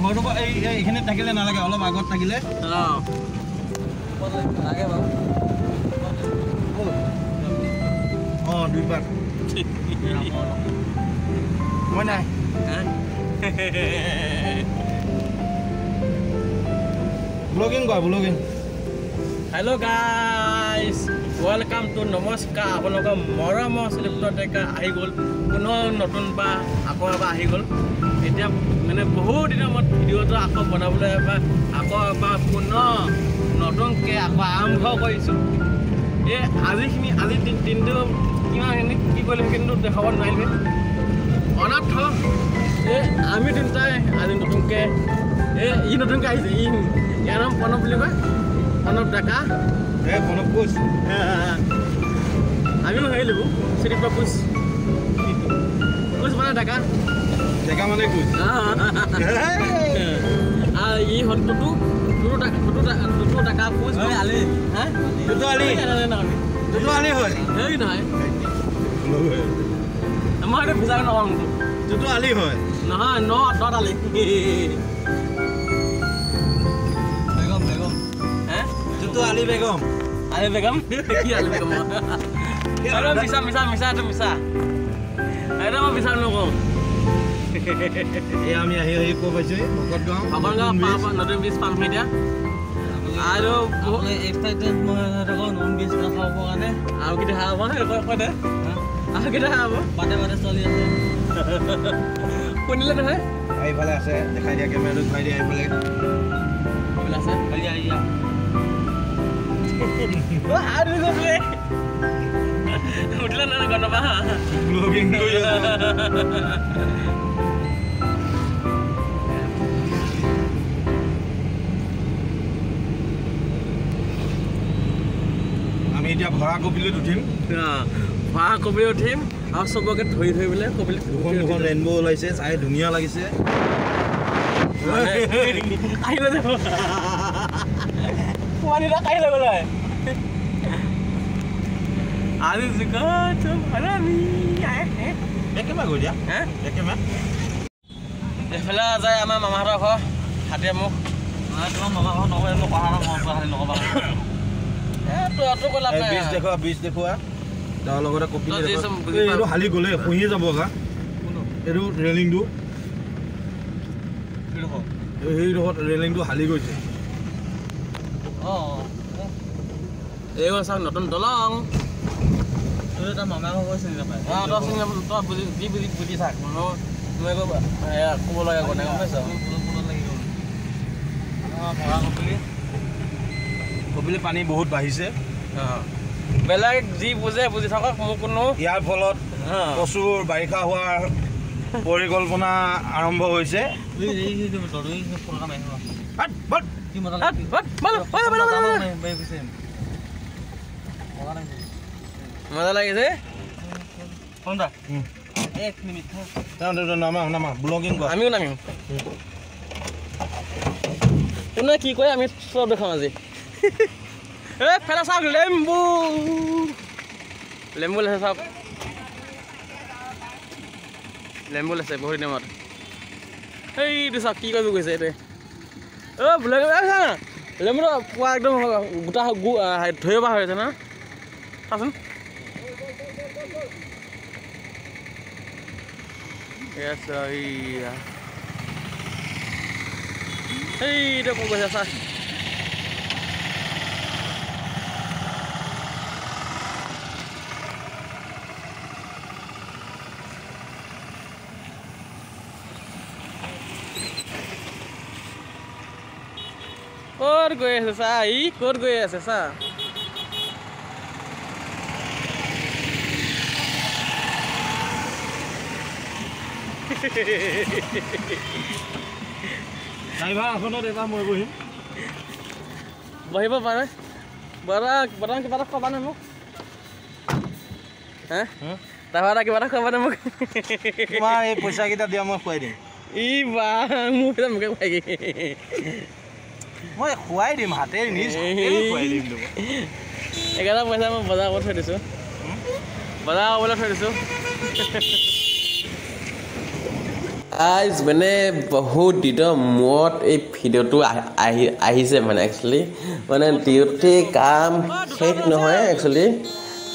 ঘৰটো এইখিনিত থাকিলে নালাগে অলপ আগত থাকিলে লাগে বাৰু দুইবাৰ মই নাই ব্লগিং কৰা blogging hello' guys welcome to নমস্কাৰ আপোনালোকৰ মৰমৰ শ্লিপ্ত ডেকা আহি গ'ল পুনৰ নতুন বা আকৌ এবাৰ আহি গ'ল এতিয়া মানে বহুত দিনৰ মূৰত ভিডিঅ'টো আকৌ বনাবলৈ আকৌ এবাৰ পুনৰ নতুনকৈ আকৌ আৰম্ভ কৰিছোঁ এই আজি দিনটো কিমানখিনি কি কৰিলোঁ কিন্তু দেখাব নোৱাৰিলোঁ অনাথ এই আমি তিনিটাই আজি নতুনকৈ ই নতুনকৈ আহিছে ইয়াৰ নাম প্ৰণৱ বুলি কয় প্ৰণৱ ডেকা প্ৰণৱ কোচ আমিও হেৰিলোঁ শ্ৰীপ কোচ কোচ মানে ডেকা ডেকা মানে কোচ ই হ'ল টুটু ডেকা কোচ আলি টুটু আলি টুটু আলি হয় হেৰি নহয় মই এইটো বুজাই নকওঁ টুটু আলি হয় নহয় নট আলি বেগম বেগম হে টুটু আলি বেগম কি আলি বেগম মিছা মিছা মিছা এইটো মিছা এইটো মই বিচাৰ নকওঁ এই আমি আহি কৈ পাইছোঁ ভকতগাঁও নতুন ব্ৰিজ পামহি এতিয়া আৰু নতুন ব্ৰিজ খাব কাৰণে আৰু কেতিয়া খাব কৈ দে আৰু কেতিয়া খাব বাটে বাটে চলি আছে শুনিলে নহয় এইফালে আছে দেখাই দিয়া কেমেৰাটো দেখাই দিয়া এইফালে আছে উঠিলে নহয় গম নাপা ব্লগিং কৰি আমি এতিয়া ভৰা কপিলিত উঠিম আৰু চবকে ধৰি বোলে কপিলিত দুখন ৰেইনব' ওলাইছে চাই ধুনীয়া লাগিছে আহিলে যাব পোৱালিটা কাঢ়ি ল'ব লাগে আজি একেবাৰে গৈ দিয়া একেবাৰে এইফালে যায় আমাৰ মামাহঁতৰ ঘৰ হাতীয়ে মোক তোমাৰ মামা ঘৰ নকয় মোক পঢ়া নক'বা বীজ দেখুওৱা তাৰ লগতে কপি এইটো হালি গ'লে শুহিয়ে যাব গা এইটো ৰেলিংটো সেইডোখৰত ৰেলিংটো হালি গৈছে এই চাওক নতুন দলং তাৰ মামা ঘৰ চিনি নাপায় তই বুজি থাক মই ক'ব লগা কোনে গম পাইছ কপিলি পানী বহুত বাঢ়িছে বেলেগ যি বুজে বুজি থাকক মোৰ কোনো ইয়াৰ ফলত প্ৰচুৰ বাৰিষা হোৱাৰ পৰিকল্পনা আৰম্ভ হৈছে মজা লাগিছে ব্লগিং কৰা আমিও নামিম কোনে কি কয় আমি চব দেখাম আজি ফেলা চাওক লেম্বু লৈছে চাওক লেম্বু লৈছে বহুত দিনত সেইটো চাওক কি কৰিব গৈছে এইটোৱে বোলে লেম্বুটো পোৱা একদম গোটা ধৰিব পৰা হৈ আছে না চাচোন এইটো ক'ব গৈছে চা ক'ত গৈ আছে চা ক'ত গৈ আছে চা ড্ৰাইভাৰ আসনত এবাৰ মই বহিম বহিব পাৰে বৰ্তমান কিবা এটা খোৱাবা নে মোক ড্ৰাইভাৰ কিবা এটা খোৱাবা নে মোক তোমাৰ এই পইচাকেইটা দিয়া মই খুৱাই দিম মোক মোকে খুৱাই মই খুৱাই দিম হাতে নিজ খুৱাই দিম একেটা পইচা মই বজাৰ কৰি থৈ দিছোঁ বজাৰ কৰিবলৈ থৈ দিছোঁ গাইজ মানে বহুত দিনৰ মূৰত এই ভিডিঅ'টো আহিছে মানে একচুৱেলি মানে ডিউটি কাম শেষ নহয় একচুৱেলি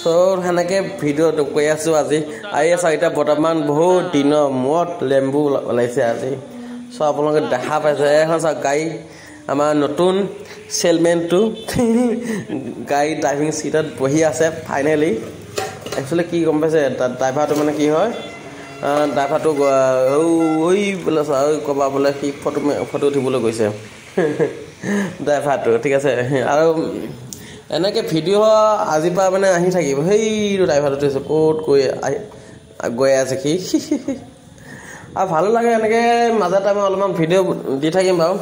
চ' সেনেকৈ ভিডিঅ'টো কৈ আছোঁ আজি আহি আছোঁ এতিয়া বৰ্তমান বহুত দিনৰ মূৰত লেম্বু ওলাইছে আজি চ' আপোনালোকে দেখা পাইছে এখন চাওক গাড়ী আমাৰ নতুন চেলমেনটো গাড়ী ড্ৰাইভিং চিটত বহি আছে ফাইনেলি একচুৱেলি কি গম পাইছে ড্ৰাইভাৰটো মানে কি হয় ড্ৰাইভাৰটো ঐ বোলে ক'বা বোলে সি ফটো উঠিবলৈ গৈছে ড্ৰাইভাৰটো ঠিক আছে আৰু এনেকৈ ভিডিঅ' আজিৰ পৰা মানে আহি থাকিব সেইটো ড্ৰাইভাৰটো উঠিছে ক'ত গৈ আছে সি আৰু ভালো লাগে এনেকৈ মাজে টাইমে অলপমান ভিডিঅ' দি থাকিম বাৰু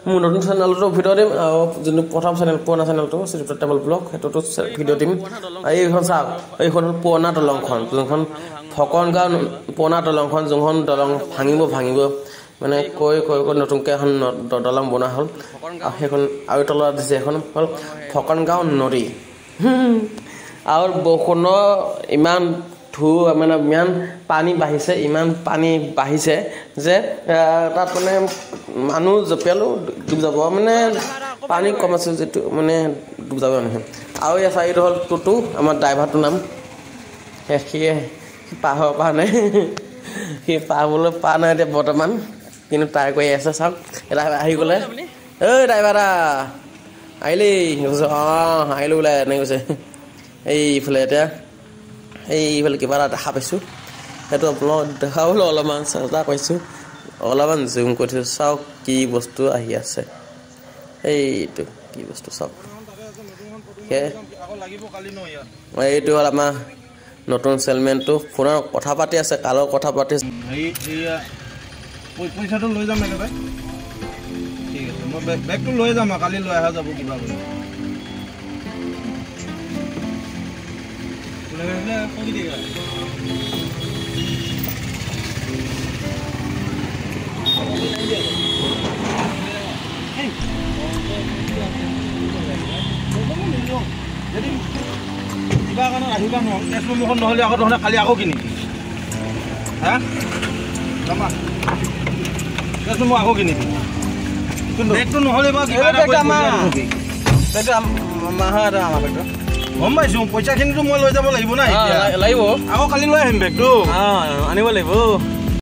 মোৰ নতুন চেনেলটো ভিডিঅ' দিম আৰু যোনটো প্ৰথম চেনেল পুৰণা চেনেলটো শ্ৰীযুক্ত ট্ৰেভেল ব্লগ সেইটোতো ভিডিঅ' দিম এইখন চাওক এইখন হ'ল পুৰণা দলংখন যোনখন ফকনগাঁও পুৰণা দলংখন যোনখন দলং ভাঙিব মানে কৈ নতুনকৈ এখন দলং বনোৱা হ'ল আৰু সেইখন আৰু তলত দিছে এখন হ'ল ফকনগাঁও নদী আৰু বৰষুণৰ ইমান মানে ইমান পানী বাঢ়িছে যে তাত মানে মানুহ জঁপিয়ালো ডুব যাব মানে পানী কম আছে যিটো মানে ডুব যাব নহয় আৰু এই চাৰিটো হ'ল টুটু আমাৰ ড্ৰাইভাৰটোৰ নাম সি পাৰ নাই সি পাবলৈ পৰা নাই এতিয়া বৰ্তমান কিন্তু ট্ৰাই কৰি আছে চাওক এটা আহি গ'লে ঐ ড্ৰাইভাৰ আহিলি অঁ আহিলোঁ বোলে এনেকৈ কৈছে এইফালে এতিয়া এইফালে কিবা এটা দেখা পাইছোঁ সেইটো আপোনালোক দেখাবলৈ অলপমান চেষ্টা কৰিছোঁ অলপমান জুম কৰি থৈছোঁ চাওক কি বস্তু আহি আছে এইটো কি বস্তু চাওক এইটো হ'ল আমাৰ নতুন চেলমেনটো ফোনৰ কথা পাতি আছে কালৰ কথা পাতি পইচাটো লৈ যাম একেবাৰে ঠিক আছে মই বেগটো লৈ যাম কালি লৈ অহা যাব কিবা কৰি কিবা কাৰণে আহিবা নহয় তেজপুৰখন নহ'লে আকৌ তহঁতে কালি আকৌ কিনিবি হা যামা তেজপুৰ মই আকৌ কিনিবি কিন্তু বেগটো নহ'লে বা কিবা এটা গম পাইছোঁ পইচাখিনিতো মই লৈ যাব লাগিব না লাগিব আকৌ কালি লৈ আহিম বেগটো আনিব লাগিব